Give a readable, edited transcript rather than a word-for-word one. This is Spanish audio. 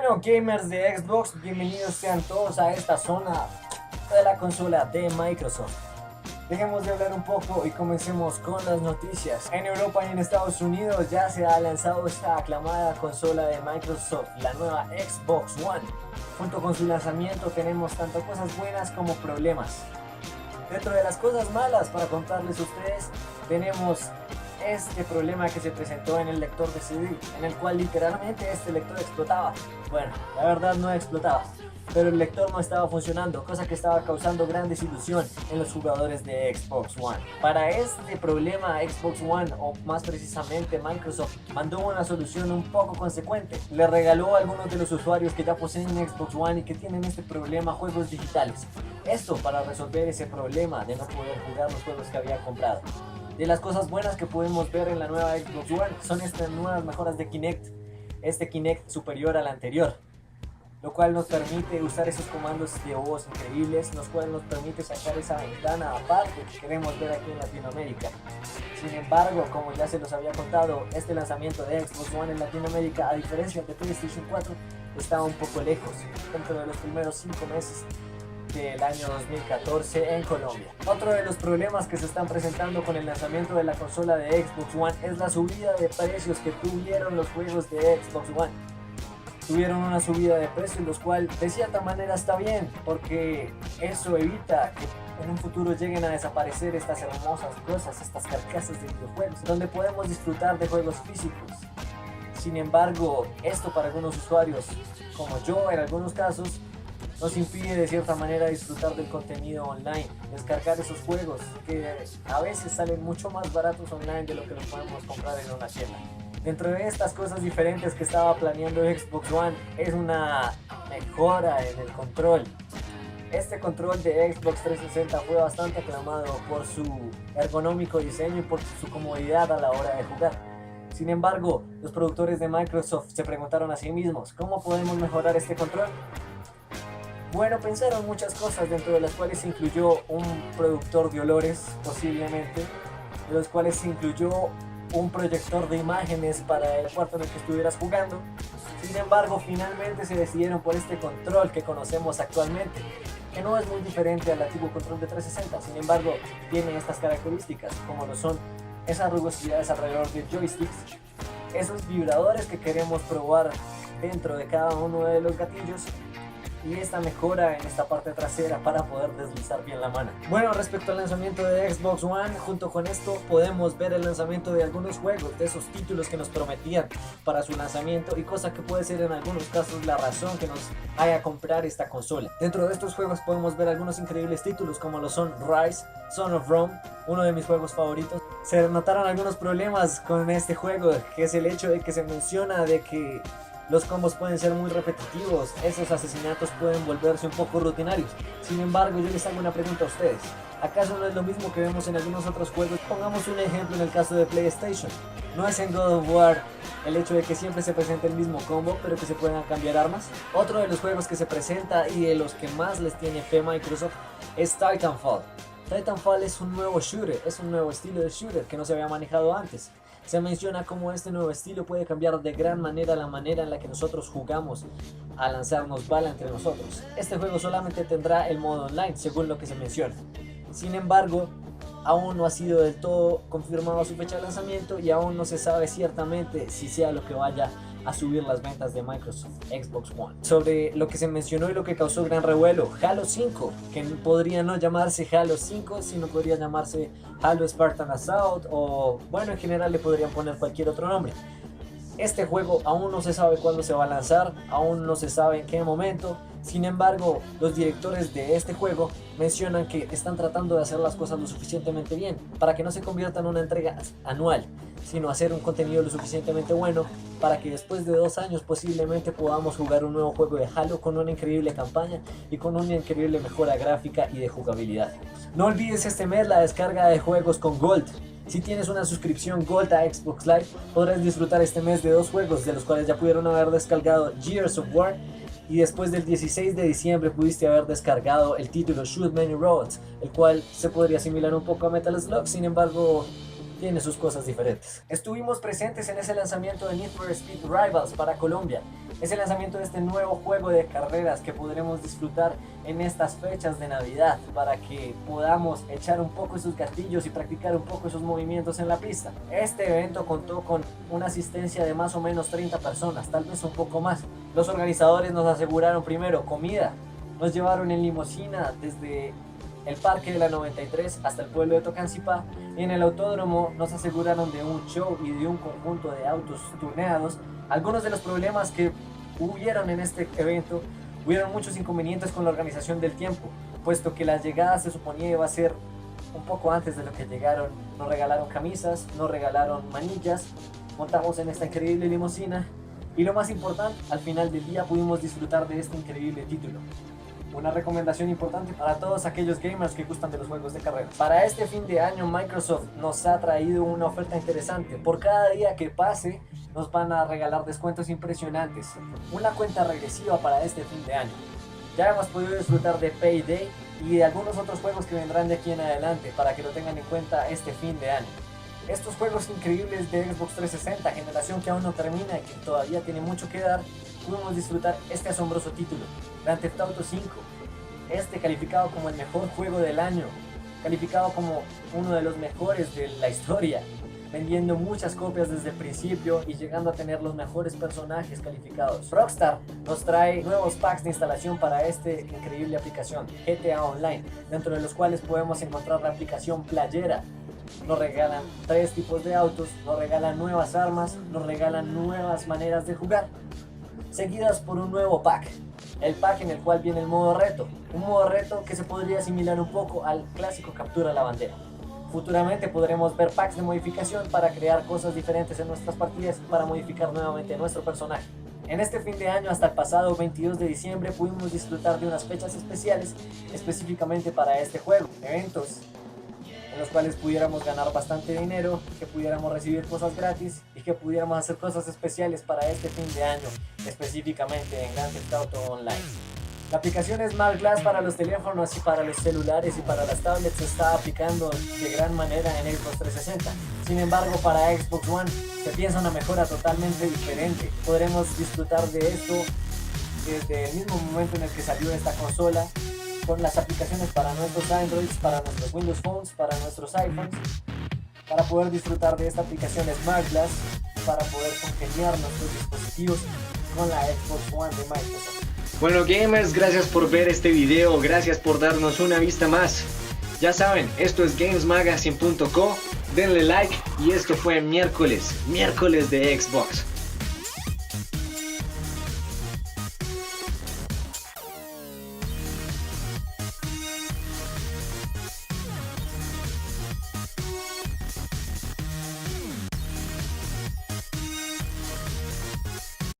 Bueno, gamers de Xbox, bienvenidos sean todos a esta zona de la consola de Microsoft. Dejemos de hablar un poco y comencemos con las noticias. En Europa y en Estados Unidos ya se ha lanzado esta aclamada consola de Microsoft, la nueva Xbox One. Junto con su lanzamiento tenemos tanto cosas buenas como problemas. Dentro de las cosas malas para contarles a ustedes, tenemos este problema que se presentó en el lector de CD, en el cual literalmente este lector explotaba. Bueno, la verdad no explotaba, pero el lector no estaba funcionando, cosa que estaba causando gran desilusión en los jugadores de Xbox One. Para este problema Xbox One, o más precisamente Microsoft, mandó una solución un poco consecuente. Le regaló a algunos de los usuarios que ya poseen Xbox One y que tienen este problema juegos digitales. Esto para resolver ese problema de no poder jugar los juegos que había comprado. De las cosas buenas que podemos ver en la nueva Xbox One son estas nuevas mejoras de Kinect, este Kinect superior al anterior, lo cual nos permite usar esos comandos de voz increíbles, los cuales nos permite sacar esa ventana aparte que queremos ver aquí en Latinoamérica. Sin embargo, como ya se los había contado, este lanzamiento de Xbox One en Latinoamérica, a diferencia de PlayStation 4, estaba un poco lejos, dentro de los primeros 5 meses del año 2014 en Colombia. Otro de los problemas que se están presentando con el lanzamiento de la consola de Xbox One es la subida de precios que tuvieron los juegos de Xbox One. Tuvieron una subida de precios, los cuales de cierta manera está bien, porque eso evita que en un futuro lleguen a desaparecer estas hermosas cosas, estas carcasas de videojuegos, donde podemos disfrutar de juegos físicos. Sin embargo, esto para algunos usuarios, como yo en algunos casos, nos impide de cierta manera disfrutar del contenido online, descargar esos juegos que a veces salen mucho más baratos online de lo que los podemos comprar en una tienda. Dentro de estas cosas diferentes que estaba planeando Xbox One es una mejora en el control. Este control de Xbox 360 fue bastante aclamado por su ergonómico diseño y por su comodidad a la hora de jugar. Sin embargo, los productores de Microsoft se preguntaron a sí mismos, ¿cómo podemos mejorar este control? Bueno, pensaron muchas cosas, dentro de las cuales se incluyó un productor de olores, posiblemente, de los cuales se incluyó un proyector de imágenes para el cuarto en el que estuvieras jugando. Sin embargo, finalmente se decidieron por este control que conocemos actualmente, que no es muy diferente al antiguo control de 360, sin embargo, tiene estas características, como lo son esas rugosidades alrededor de joysticks, esos vibradores que queremos probar dentro de cada uno de los gatillos, y esta mejora en esta parte trasera para poder deslizar bien la mano. Bueno, respecto al lanzamiento de Xbox One, junto con esto podemos ver el lanzamiento de algunos juegos, de esos títulos que nos prometían para su lanzamiento, y cosa que puede ser en algunos casos la razón que nos haga comprar esta consola. Dentro de estos juegos podemos ver algunos increíbles títulos como lo son Rise, Son of Rome, uno de mis juegos favoritos. Se notaron algunos problemas con este juego, que es el hecho de que se menciona de que los combos pueden ser muy repetitivos, esos asesinatos pueden volverse un poco rutinarios. Sin embargo, yo les hago una pregunta a ustedes. ¿Acaso no es lo mismo que vemos en algunos otros juegos? Pongamos un ejemplo en el caso de PlayStation. ¿No es en God of War el hecho de que siempre se presente el mismo combo, pero que se puedan cambiar armas? Otro de los juegos que se presenta y de los que más les tiene fe Microsoft es Titanfall. Titanfall es un nuevo shooter, es un nuevo estilo de shooter que no se había manejado antes. Se menciona cómo este nuevo estilo puede cambiar de gran manera la manera en la que nosotros jugamos a lanzarnos bala entre nosotros. Este juego solamente tendrá el modo online, según lo que se menciona. Sin embargo, aún no ha sido del todo confirmado su fecha de lanzamiento y aún no se sabe ciertamente si sea lo que vaya a subir las ventas de Microsoft Xbox One. Sobre lo que se mencionó y lo que causó gran revuelo, Halo 5, que podría no llamarse Halo 5, sino podría llamarse Halo Spartan Assault, o bueno, en general le podrían poner cualquier otro nombre. Este juego aún no se sabe cuándo se va a lanzar, aún no se sabe en qué momento. Sin embargo, los directores de este juego mencionan que están tratando de hacer las cosas lo suficientemente bien para que no se convierta en una entrega anual, sino hacer un contenido lo suficientemente bueno para que después de 2 años posiblemente podamos jugar un nuevo juego de Halo con una increíble campaña y con una increíble mejora gráfica y de jugabilidad. No olvides este mes la descarga de juegos con Gold. Si tienes una suscripción Gold a Xbox Live, podrás disfrutar este mes de 2 juegos, de los cuales ya pudieron haber descargado Gears of War, y después del 16 de diciembre pudiste haber descargado el título Shoot Many Robots, el cual se podría asimilar un poco a Metal Slug. Sin embargo, tiene sus cosas diferentes. Estuvimos presentes en ese lanzamiento de Need for Speed Rivals para Colombia, ese lanzamiento de este nuevo juego de carreras que podremos disfrutar en estas fechas de Navidad para que podamos echar un poco esos gatillos y practicar un poco esos movimientos en la pista. Este evento contó con una asistencia de más o menos 30 personas, tal vez un poco más. Los organizadores nos aseguraron primero comida, nos llevaron en limusina desde el parque de la 93 hasta el pueblo de Tocancipá, y en el autódromo nos aseguraron de un show y de un conjunto de autos tuneados. Algunos de los problemas que hubieron en este evento, hubieron muchos inconvenientes con la organización del tiempo, puesto que la llegada se suponía iba a ser un poco antes de lo que llegaron. Nos regalaron camisas, nos regalaron manillas, montamos en esta increíble limusina y lo más importante, al final del día pudimos disfrutar de este increíble título. Una recomendación importante para todos aquellos gamers que gustan de los juegos de carrera. Para este fin de año Microsoft nos ha traído una oferta interesante. Por cada día que pase nos van a regalar descuentos impresionantes. Una cuenta regresiva para este fin de año. Ya hemos podido disfrutar de Payday y de algunos otros juegos que vendrán de aquí en adelante para que lo tengan en cuenta este fin de año. Estos juegos increíbles de Xbox 360, generación que aún no termina y que todavía tiene mucho que dar, pudimos disfrutar este asombroso título, Grand Theft Auto 5, este calificado como el mejor juego del año, calificado como uno de los mejores de la historia, vendiendo muchas copias desde el principio y llegando a tener los mejores personajes calificados. Rockstar nos trae nuevos packs de instalación para esta increíble aplicación, GTA Online, dentro de los cuales podemos encontrar la aplicación Playera. Nos regalan 3 tipos de autos, nos regalan nuevas armas, nos regalan nuevas maneras de jugar, seguidas por un nuevo pack, el pack en el cual viene el modo reto, un modo reto que se podría asimilar un poco al clásico captura la bandera. Futuramente podremos ver packs de modificación para crear cosas diferentes en nuestras partidas y para modificar nuevamente nuestro personaje. En este fin de año hasta el pasado 22 de diciembre pudimos disfrutar de unas fechas especiales específicamente para este juego, eventos en los cuales pudiéramos ganar bastante dinero, que pudiéramos recibir cosas gratis y que pudiéramos hacer cosas especiales para este fin de año, específicamente en Grand Theft Auto Online. La aplicación Smart Glass para los teléfonos y para los celulares y para las tablets se está aplicando de gran manera en Xbox 360. Sin embargo, para Xbox One se piensa una mejora totalmente diferente. Podremos disfrutar de esto desde el mismo momento en el que salió esta consola, con las aplicaciones para nuestros Androids, para nuestros Windows Phones, para nuestros iPhones, para poder disfrutar de esta aplicación Smart Glass, para poder congeniar nuestros dispositivos con la Xbox One de Microsoft. Bueno gamers, gracias por ver este video, gracias por darnos una vista más. Ya saben, esto es gamesmagazine.co, denle like y esto fue miércoles de Xbox.